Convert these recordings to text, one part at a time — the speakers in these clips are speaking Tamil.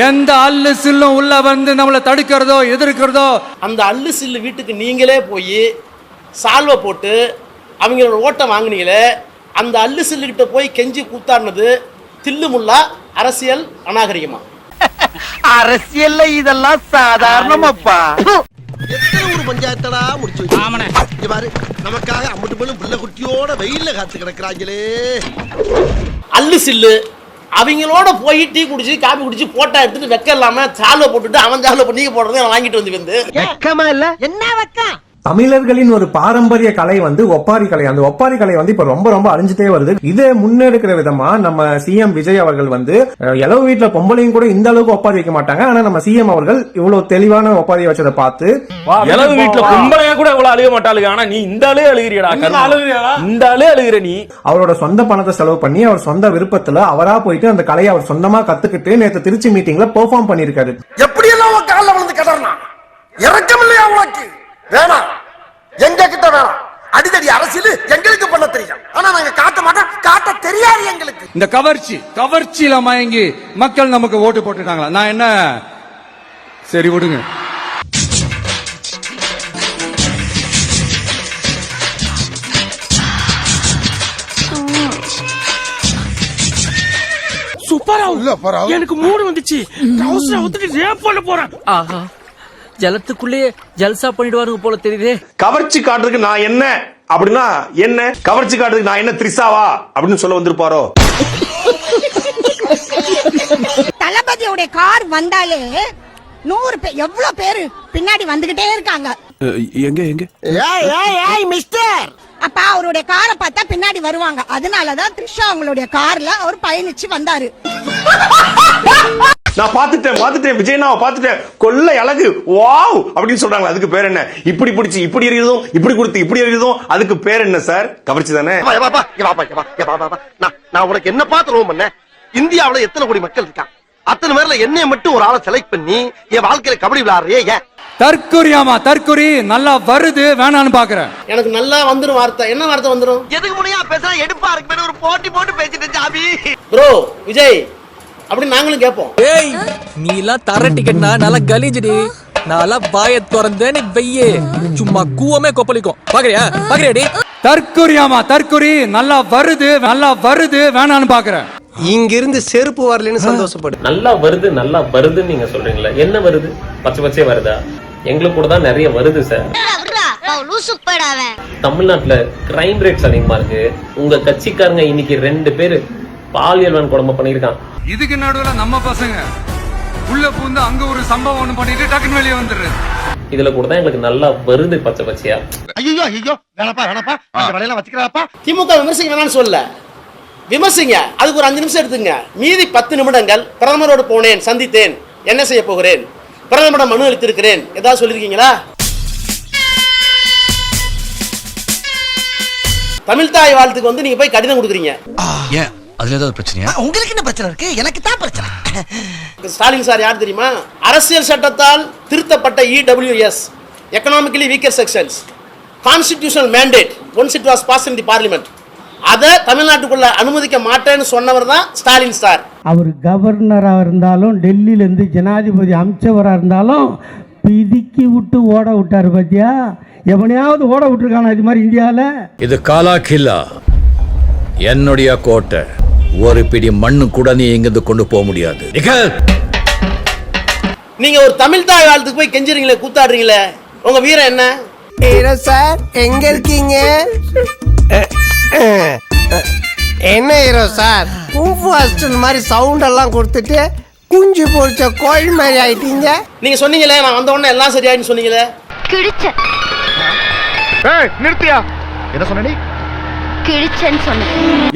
எந்த அல்லு சில்லும் உள்ள வந்து நம்மளை தடுக்கிறதோ எதிர்க்கிறதோ அந்த அல்லு சில்லு வீட்டுக்கு நீங்களே போய் சால்வை போட்டு அவங்களோட ஓட்டை வாங்கினீங்களே, அந்த அல்லு சில்லுகிட்ட போய் கெஞ்சி கூத்தாடினது தில்லுமுல்லா அரசியல் அநாகரிகமா? அரசியல்ல இதெல்லாம் சாதாரணமாப்பா. எத்தனை ஒரு பஞ்சாயத்தடா முடிச்சு வச்சு பாரு, நமக்காக அம்பட்டு போலும் புள்ள குட்டியோட வெயில்ல காத்து கிடக்குறாங்களே. அல்லு சில்லு அவங்களோட போய் டீ குடிச்சு காபி குடிச்சு போட்டா எடுத்துட்டு வெக்க இல்லாம சால்வை போட்டுட்டு அவன் சால்வை பண்ணி போடுறதை வாங்கிட்டு வந்து வெக்கமா இல்ல என்ன வெக்கம்? தமிழர்களின் ஒரு பாரம்பரிய கலை வந்து ஒப்பாரி கலை. அந்த ஒப்பாரி கலை வந்து இப்ப ரொம்ப ரொம்ப அழிஞ்சிட்டே வருது. இதை முன்னெடுக்கிற விதமா நம்ம சிஎம் விஜய் அவர்கள் வந்து எலவு வீட்டுல பொம்பளையும் கூட இந்த அளவுக்கு ஒப்பாரி வைக்க மாட்டாங்க. ஆனா நம்ம சிஎம் அவர்கள் இவ்வளவு தெளிவான ஒப்பாரி வச்சதை பார்த்து எலவு வீட்டுல பொம்பளையா கூட இவ்வளவு அழுக மாட்டாளுங்க. ஆனா நீ இந்த ஆளே அழுகிறியடா, இந்த ஆளே அழுகிற நீ. அவரோட சொந்த பணத்தை செலவு பண்ணி அவர் சொந்த விருப்பத்துல அவரா போயிட்டு அந்த கலையை அவர் சொந்தமா கத்துக்கிட்டு நேற்று திருச்சி மீட்டிங்ல பெர்ஃபார்ம் பண்ணிருக்காரு. எப்படி எல்லாம் காலில் விழுந்து கடறனா இறக்கம் இல்லையா உனக்கு? வேணாம், எங்க கிட்ட வேணாம். அடிதடி அரசியல் எங்களுக்கு பண்ண தெரியும், ஆனா நாங்க காட்ட மாட்டோம், காட்ட தெரியாது எங்களுக்கு. இந்த கவர்ச்சியில மயங்கி மக்கள் நமக்கு ஓட்டு போட்டுட்டாங்களா? நான் என்ன சரி விடுங்க. சூப்பரா எனக்கு மூடு வந்துச்சு. ட்ரவுசரை ஊத்திட்டு ரேப் பண்ண போறேன். ஆஹா, ஜலத்துக்குள்ளே ஜல்சா பண்ணிடுவாருங்க போல தெரியுதே. கவர்ச்சி காட்டுறதுக்கு நான் என்ன அப்படின்னா என்ன, கவர்ச்சி காட்டுறதுக்கு நான் என்ன திரிசாவா அப்படின்னு சொல்ல வந்திருப்பாரோ? தளபதியோட கார் வந்தாலே 100 பேர் எவ்வளவு பேரு பின்னாடி வந்துகிட்டே இருக்காங்க. எங்க ஏய் மிஸ்டர், அப்ப அவருடைய காரை பார்த்தா பின்னாடி வருவாங்க. அதனாலதான் த்ரிஷா அவங்களுடைய கார்ல அவர் பயணிச்சு வந்தாரு. நான் பாத்துட்டேன் விஜய்னாவை பாத்துட்டேன். கொல்ல அழகு வாவ் அப்படின்னு சொல்றாங்க. அதுக்கு பேர் என்ன? இப்படி பிடிச்சி இப்படி எறியதும், இப்படி கொடுத்து இப்படி எறியதும், அதுக்கு பேர் என்ன சார்? கவர்ச்சி தானே. நான் உனக்கு என்ன பார்த்து ரோம் பண்ண? இந்தியாவுல எத்தனை கோடி மக்கள் இருக்கான்? அத்தனை பேர்ல என்னைய மட்டும் ஒரு ஆளை செலக்ட் பண்ணி என் வாழ்க்கையில கபடி விளையாடுறியே ஏன்? தற்குறி நல்லா வருது வேணான்னு பாக்குறேன். எனக்கு நல்லா வந்துரும் வார்த்தை. என்ன வார்த்தை வந்துரும்? எதுக்கு முனையா பேசுறா? எடுப்பா இருக்கு ஒரு போட்டு பேசிட்டு ஜாபி. ப்ரோ விஜய் அப்படி நாங்களும் கேட்போம். ஏய், நீ எல்லாம் தர டிக்கெட்னா நல்லா கலீஜுடி. நாளா வாய திறந்தேன்னு வெய்யே சும்மா கூவமே கொப்பளிக்கும். பாக்குறியாடி? தற்குறி நல்லா வருது வேணான்னு பாக்குறேன். இங்க இருந்து செருப்பு வரலன்னு சந்தோஷப்படு. நல்லா வருதுன்னு நீங்க சொல்றீங்களா? என்ன வருது? பச்சை வருதா? எங்களுக்கு கூட தான் நிறைய வருது சார். தமிழ்நாட்டுல கிரைம் ரேட்ஸ் அதிகமா இருக்கு. உங்க கட்சிக்காரங்க இன்னைக்கு 2 பேரு பாலியல் வன்கொடுமை பண்ணிருக்கான். இதுக்கு நடுவுல நம்ம பசங்க உள்ள பூந்து அங்க ஒரு சம்பவம் ஒண்ணு பண்ணிட்டு டக்குன்னு வெளியே வந்துடுறது. இதுல கூட தான் எங்களுக்கு நல்லா வருது பச்சையா. ஐயோ வேணப்பா அந்த வேலையெல்லாம் வச்சுக்கிறாப்பா. திமுக விமர்சிக்க வேணாம்னு சொல்ல, விமர்சிங்க. அதுக்கு ஒரு 5 நிமிஷம் எடுத்துங்க. மீதி 10 நிமிடங்கள் பிரதமரோடு போனேன், சந்தித்தேன், என்ன செய்ய போகிறேன், பிரதமரிடம் மனு அளித்திருக்கிறேன், ஏதாவது சொல்லிருக்கீங்களா? தமிழ் தாய் வாழ்த்துக்கு வந்து நீங்க போய் கடிதம் கொடுக்குறீங்க. ஏன் அதுல ஏதாவது பிரச்சனையா? உங்களுக்கு என்ன பிரச்சனை இருக்கு? எனக்கு தான் பிரச்சனை. ஸ்டாலின் சார் யார் தெரியுமா? அரசியல் சட்டத்தால் திருத்தப்பட்ட EWS economically weaker sections constitutional mandate once it was past in the parliament, அதை தமிழ்நாட்டுக்குள்ள அனுமதிக்க மாட்டேன்னு சொன்னவர் தான் ஸ்டாலின் சார். அவர் கவர்னராக இருந்தாலும் டெல்லியிலேருந்து ஜனாதிபதி அமைச்சவராக இருந்தாலும் பிதிக்கி விட்டு ஓட விட்டார். பாத்தியா, எவனையாவது ஓட விட்டுருக்கானா இது மாதிரி இந்தியாவில்? இது காலா கில்லா, என்னுடைய கோட்டை. ஒரு பிடி மண்ணு கூட நீ எங்கிருந்து கொண்டு போக முடியாது. நீங்க ஒரு தமிழ் தாய் வாழ்த்துக்கு போய் கெஞ்சுறீங்களே, கூத்தாடுறீங்களே, உங்க வீரம் என்ன? ஹீரோ சார் எங்க இருக்கீங்க? என்ன ஹீரோ சார், குங்ஃபு மாஸ்டர் மாதிரி சவுண்ட் எல்லாம் கொடுத்துட்டு குஞ்சு பொரிச்ச கோழி மாதிரி ஆயிட்டீங்க. நீங்க சொன்னீங்களே நான் வந்த உடனே எல்லாம் சரியாயின்னு சொன்னீங்களே. நிறுத்தியா? என்ன சொன்ன நீ?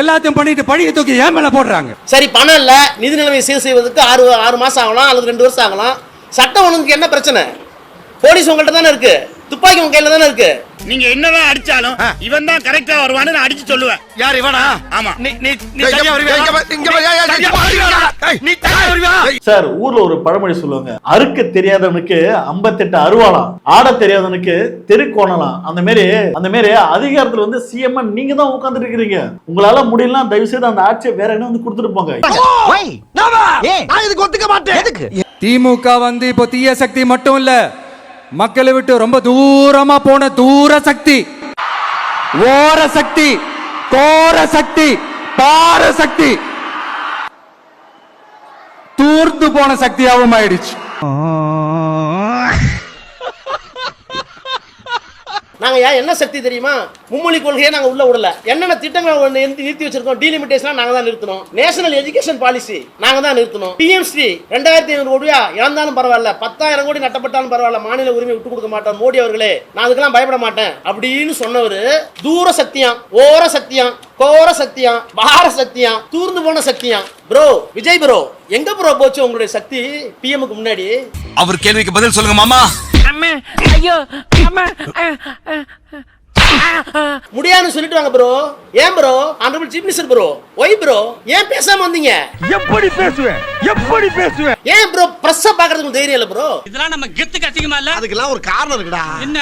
எல்லாத்தையும் பண்ணிட்டு பழிய தூக்கி ஏன் மேல போடுறாங்க. சரி, பணம் இல்ல, நிதி நிலைமை சீர் செய்வதற்கு 6 மாசம் ஆகலாம் அல்லது 2 வருஷம் ஆகலாம். சட்டம் ஒழுங்குக்கு என்ன பிரச்சனை? போலீஸ் உங்கள்கிட்ட தானே இருக்கு. துப்பாக்கி உங்க கையில தானே இருக்கு. நீங்க என்னதான் அடிச்சாலும் இவன் தான் கரெக்டா வருவான்னு நான் அடிச்சு சொல்லுவேன். யார் இவனா? ஆமா. சார், ஊர்ல ஒரு பழமொழி சொல்லுவாங்க, அறுக்க தெரியாதவனுக்கு 58 அருவாளாம், ஆட தெரியாதவனுக்கு தெருக்கோணலாம். அந்த மாதிரி அதிகாரத்துல வந்து சிஎம் நீங்க தான் உட்கார்ந்துட்டு இருக்கீங்க. உங்களால முடியல, தயவு செய்து அந்த ஆட்சியை வேற என்ன வந்து கொடுத்துட்டு போங்க. திமுக வந்து இப்போ தீய சக்தி மட்டும் இல்ல, மக்களை விட்டு ரொம்ப தூரமா போன தூர சக்தி, ஓர சக்தி, கோர சக்தி, பார சக்தி, தூர்ந்து போன சக்தியாவும் ஆயிடுச்சு. நாங்க என்ன சக்தி தெரியுமா? மும்மொழி கொள்கையை நாங்க உள்ள விடல. என்னென்ன திட்டங்களை நிறுத்தி வச்சிருக்கோம், டீலிமிட்டேஷன் நாங்க தான் நிறுத்தணும். நேஷனல் எஜுகேஷன் பாலிசி நாங்க தான் நிறுத்தணும். பிஎம்ஸ்ரீ 2500 கோடியா இழந்தாலும் பரவாயில்ல, 10,000 கோடி நட்டப்பட்டாலும் பரவாயில்ல, மாநில உரிமை விட்டு கொடுக்க மாட்டோம் மோடி அவர்களே, நான் அதுக்கெல்லாம் பயப்பட மாட்டேன் அப்படின்னு சொன்னவரு தூர சக்தியாம், ஓர சக்தியாம், கோர சக்தியாம், பார சக்தியாம், தூர்ந்து போன சக்தியாம். ப்ரோ விஜய் ப்ரோ, எங்க ப்ரோ போச்சு உங்களுடைய சக்தி பிஎம்க்கு முன்னாடி? அவர் கேள்விக்கு பதில் சொல்லுங்க மாமா. முடியாதுன்னு சொல்லிட்டு வாங்க ப்ரோ. ஏன் bro? Honourable chief minister bro, why bro ஏன் பேசாம வந்தீங்க? எப்படி பேசுவேன்? ஏன் ப்ரோ பிரஸ் பாக்குறதுக்கு தைரியம் இல்ல ப்ரோ? இதெல்லாம் நம்ம கெத்துக்கு அசிங்கமா இல்ல? அதுக்கெல்லாம் ஒரு காரணம் இருக்குடா. என்ன?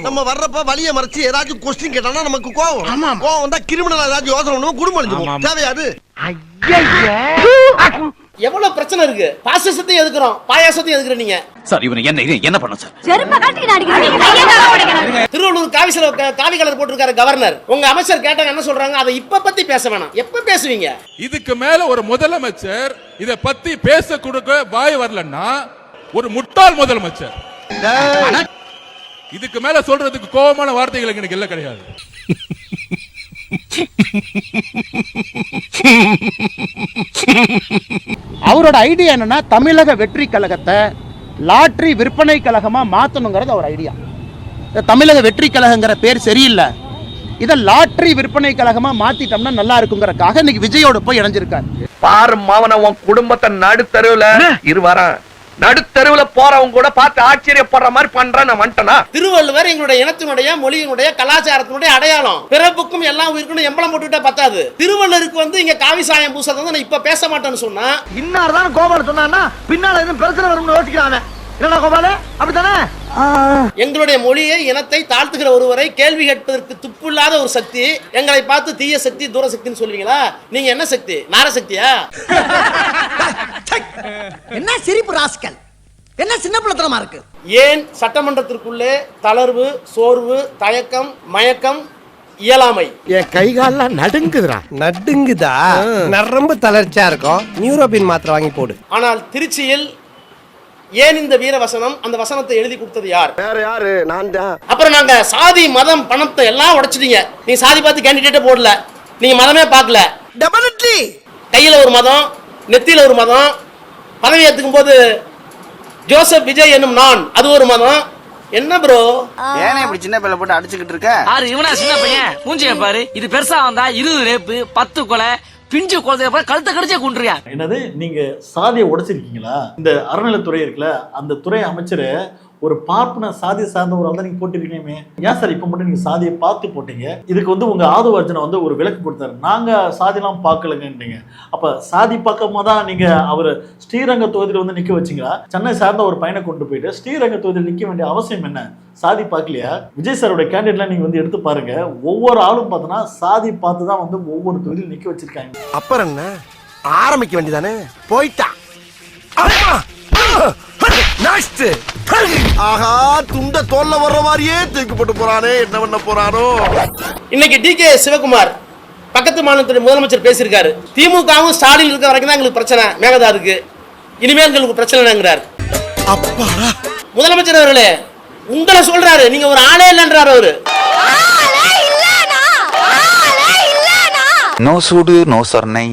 நம்ம வர்றப்ப வலிய மறைச்சு ஏதாச்சும் கொஸ்டின் கேட்டானா நமக்கு கோவம் வந்தா கிரிமினல் ஏதாச்சும் யோசனை பண்ணுவோம், குடும்பம் அழிஞ்சிரும். தேவையாது? எவ்வளவு பிரச்சனை இருக்கு. பாசிசத்தையும் எதுக்குறோம், பாயாசத்தையும் எதுக்குற நீங்க. சார் இவன் என்ன பண்ண சார்? திருவள்ளூர் காவி கலர் போட்டிருக்காரு கவர்னர். உங்க அமைச்சர் கேட்டாங்க என்ன சொல்றாங்க? அதை இப்ப பத்தி பேச வேணாம், எப்ப பேசுவீங்க? இதுக்கு மேல ஒரு முதலமைச்சர் இத பத்தி பேச கொடுக்க வாய் வரலன்னா ஒரு முட்டாள் முதலமைச்சர். இதுக்கு மேல சொல்றதுக்கு கோபமான வார்த்தைகள் எனக்கு இல்ல கிடையாது. அவரோட ஐடியா என்னன்னா தமிழக வெற்றி கழகத்தை லாட்டரி விற்பனை கழகமா மாத்தணுங்கிறது அவர் ஐடியா. தமிழக வெற்றி கழகங்கிற பேர் சரியில்லை, இதை லாட்டரி விற்பனை கழகமா மாத்திட்டோம்னா நல்லா இருக்குங்கிறதுக்காக இன்னைக்கு விஜயோட போய் இணைஞ்சிருக்காரு. பாரு மாவன உன் குடும்பத்தை நடுத்தருவுல இருவாரன், நடுத்தருவுல போறவங்க கூட பார்த்து ஆச்சரியப்படுற மாதிரி பண்றேன். நான் வந்துட்டேனா? திருவள்ளுவர் எங்களுடைய இனத்தினுடைய, மொழியினுடைய, கலாச்சாரத்தினுடைய அடையாளம். பிறப்புக்கும் எல்லாம் உயிருக்கும் எம்பளம் போட்டுட்டா பத்தாது. திருவள்ளுவருக்கு வந்து இங்க காவி சாயம் பூசறது வந்து நான் இப்ப பேச மாட்டேன்னு சொன்னா, இன்னார்தான் கோபால சொன்னா பின்னால எதுவும் பிரச்சனை வரும்னு யோசிக்கிறாங்க. என்னடா கோபால, அப்படித்தானே? எங்களுடைய மொழியை, இனத்தை தாழ்த்துகிற ஒருவரை கேள்வி கேட்பதற்கு துப்புள்ளாத ஒரு சக்தி எங்களை பார்த்து தீய சக்தி, தூர சக்தின்னு சொல்லுவீங்களா? நீங்க என்ன சக்தி? நார சக்தியா? என்ன சிரிப்பு ராஸ்கல், என்ன சின்ன பிள்ளைத்தனமா இருக்கு? ஏன் சட்டமன்றத்திற்குள்ளே தளர்வு, சோர்வு, தயக்கம், மயக்கம், இயலாமை? என் கைகாலெல்லாம் நடுங்குதா? நரம்பு தளர்ச்சியா இருக்கும், நியூரோபின் மாத்திரை வாங்கி போடு. ஆனால் திருச்சியில் ஏன் இந்த வீர வசனம், அந்த வசனத்தை எழுதி கொடுத்தது யார்? வேற யாரு? நான் தான். அப்புறம் நாங்க சாதி, மதம், பணத்தை எல்லாம் உடைச்சிட்டீங்க. நீங்க சாதி பார்த்து கேண்டிடேட்டே போடல, நீங்க மதமே பார்க்கல. டெபினெட்லி கையில ஒரு மதம், நெத்தியில ஒரு மதம், பதவி ஏத்துக்கும் போது ஜோசப் விஜய் என்னும் நான், அது ஒரு மதம். என்ன ப்ரோ ஏனே இப்படி சின்ன பையல போட்டு அடிச்சுக்கிட்டு இருக்க? ஆறு இவனா சின்ன பையன் மூஞ்சிய பாரு. இது பெருசா வந்தா 20 ரேப்பு, 10 கொலை, பிஞ்சு குழந்தைய கழுத்தை கடிச்சே கொன்றியா? என்னது, நீங்க சாதியை உடைச்சிருக்கீங்களா? இந்த அறநிலைத்துறை இருக்குல்ல, அந்த துறை அமைச்சர் ஒரு பார்ப்பன சாதியை சார்ந்தவரால் தான் நீங்க போட்டிருக்கீங்க. ஏன் சார் இப்ப மட்டும் நீங்க சாதியை பார்த்து போட்டீங்க? இதுக்கு வந்து உங்க ஆதவர்ஜனை வந்து ஒரு விளக்கு கொடுத்தாரு, நாங்க சாதிலாம் பார்க்கலங்கன்றீங்க. அப்ப சாதி பக்கமா தான் நீங்க அவர் ஸ்ரீரங்க தொகுதியில் வந்து நிக்க வச்சீங்களா? சென்னை சார்ந்த ஒரு பையனை கொண்டு போயிட்டு ஸ்ரீரங்க தொகுதியில் நிக்க வேண்டிய அவசியம் என்ன? சாதி பார்க்கலையா? விஜய் சாரோட கேண்டிடேட்லாம் நீங்க வந்து எடுத்து பாருங்க, ஒவ்வொரு ஆளும் பார்த்தோன்னா சாதி பார்த்து தான் வந்து ஒவ்வொரு தொகுதியில் நிக்க வச்சிருக்காங்க. அப்புறம் என்ன, ஆரம்பிக்க வேண்டியதானே? போயிட்டா. ஆஹா, துண்ட தோல்ல வர்ற மாதிரியே தூக்கி போட்டு போறானே, என்ன பண்ண போறானோ? இன்னைக்கு டிகே சிவகுமார் பக்கத்து மாநிலத்துடைய முதலமைச்சர் பேசியிருக்காரு. திமுகவும் ஸ்டாலின் இருக்க வரைக்கும் தான் எங்களுக்கு பிரச்சனை, மேகதாதுக்கு இனிமேல் எங்களுக்கு பிரச்சனைங்கிறார். அப்பாடா, முதலமைச்சர் அவர்களே உங்களை சொல்றாரு, நீங்க ஒரு ஆளே இல்லைன்றாரு அவரு. நோ சூடு, நோ சொர்ணை,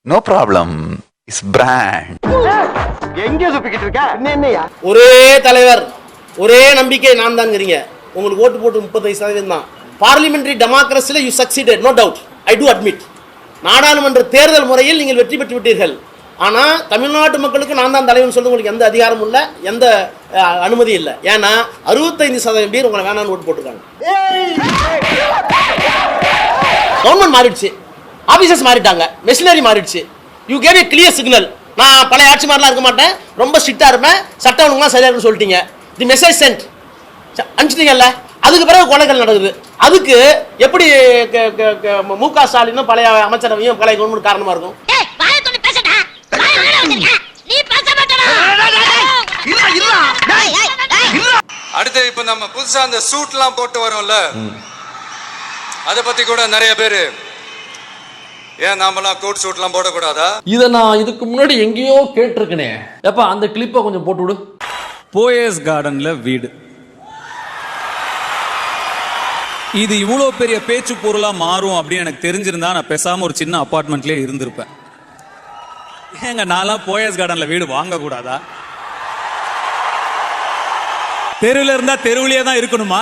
நோ ப்ராப்ளம், இஸ் பிராண்ட். எங்க சுப்பிக்கிட்டு இருக்க? என்னையா ஒரே தலைவர், ஒரே நம்பிக்கை, நான் தான்ங்கறீங்க. உங்களுக்கு ஓட்டு போட்டு 35% தான். பார்லிமெண்டரி டெமோக்ரஸில you succeeded, no doubt, I do admit. நாடாளுமன்ற தேர்தல் முறையில் நீங்கள் வெற்றி பெற்று விட்டீர்கள். ஆனா தமிழ்நாட்டு மக்களுக்கு நான் தான் தலைவன் சொல்ல உங்களுக்கு எந்த அதிகாரமும் இல்லை, எந்த அனுமதி இல்லை. ஏன்னா 65% பேர் உங்களை வேணான்னு ஓட்டு போட்டுருக்காங்க. கவர்மெண்ட் மாறிடுச்சு, ஆபீசர்ஸ் மாறிட்டாங்க, மெஷினரி மாறிடுச்சு. You gave A clear signal. நான் பழைய ஆட்சி மாதிரிலாம் இருக்க மாட்டேன், ரொம்ப ஸ்ட்ரிக்டா இருப்பேன், சட்டம் ஒழுங்குலாம் சரியா இருக்குன்னு சொல்லிட்டீங்க. தி மெசேஜ் சென்ட் அனுப்பிச்சிட்டீங்கல்ல. அதுக்கு பிறகு கொலைகள் நடக்குது. அதுக்கு எப்படி மு.க. ஸ்டாலினும் பழைய அமைச்சரவையும் பழைய கவர்மெண்ட் காரணமா இருக்கும்? அடுத்து இப்ப நம்ம புதுசா அந்த சூட்லாம் போட்டு வரோம்ல, அத பத்தி கூட நிறைய பேரு ஏன் நாமெல்லாம் கோட் சூட்லாம் போடக்கூடாதா? இதை நான் இதுக்கு முன்னாடி எங்கேயோ கேட்டிருக்கனே. எப்ப அந்த கிளிப்பை கொஞ்சம் போட்டு விடு. போயஸ் கார்டன்ல வீடு, இது இவ்வளோ பெரிய பேச்சு பொருளா மாறும் அப்படின்னு எனக்கு தெரிஞ்சிருந்தா நான் பேசாம ஒரு சின்ன அபார்ட்மெண்ட்லயே இருந்திருப்பேன். ஏங்க நான்லாம் போயஸ் கார்டன்ல வீடு வாங்க கூடாதா? தெருவில் இருந்தா தெருவிலேயே தான் இருக்கணுமா?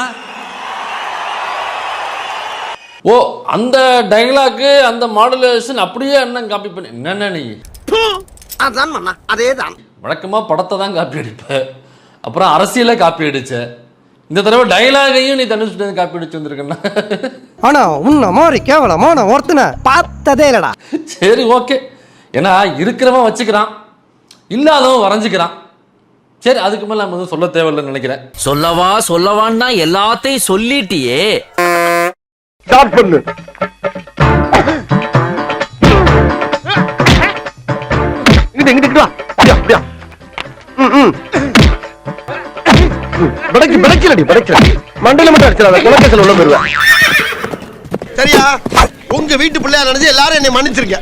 ஓ, அந்த டைலாக் அந்த மாடுலேஷன் அப்படியே என்ன காப்பி பண்ணி என்னென்ன நீ அதான் அதேதான் வழக்கமா படத்தை தான் காப்பி அடிப்ப, அப்புறம் அரசியலே காப்பி அடிச்ச. இந்த தடவை டைலாகையும் நீ தனுஷ்ட காப்பி அடிச்சு வந்திருக்கா? ஆனா உன்ன மாதிரி கேவலமா நான் ஒருத்தனை பார்த்ததே இல்லடா. சரி, ஓகே. ஏன்னா இருக்கிறவன் வச்சுக்கிறான், இல்லாதவன் வரைஞ்சுக்கிறான். சரி, அதுக்கு மேல நம்ம எதுவும் சொல்ல தேவையில்லைன்னு நினைக்கிறேன். சொல்லவான்னா எல்லாத்தையும் சொல்லிட்டியே. ஸ்டார்ட் பண்ணு. இங்கிட்டு வா. அப்படியா மண்டல மட்டும் அடிச்சிடாத, குலக்கேசல் உள்ள போயிருவேன். சரியா? உங்க வீட்டு பிள்ளையா நினைச்சு எல்லாரும் என்னை மன்னிச்சிருக்க.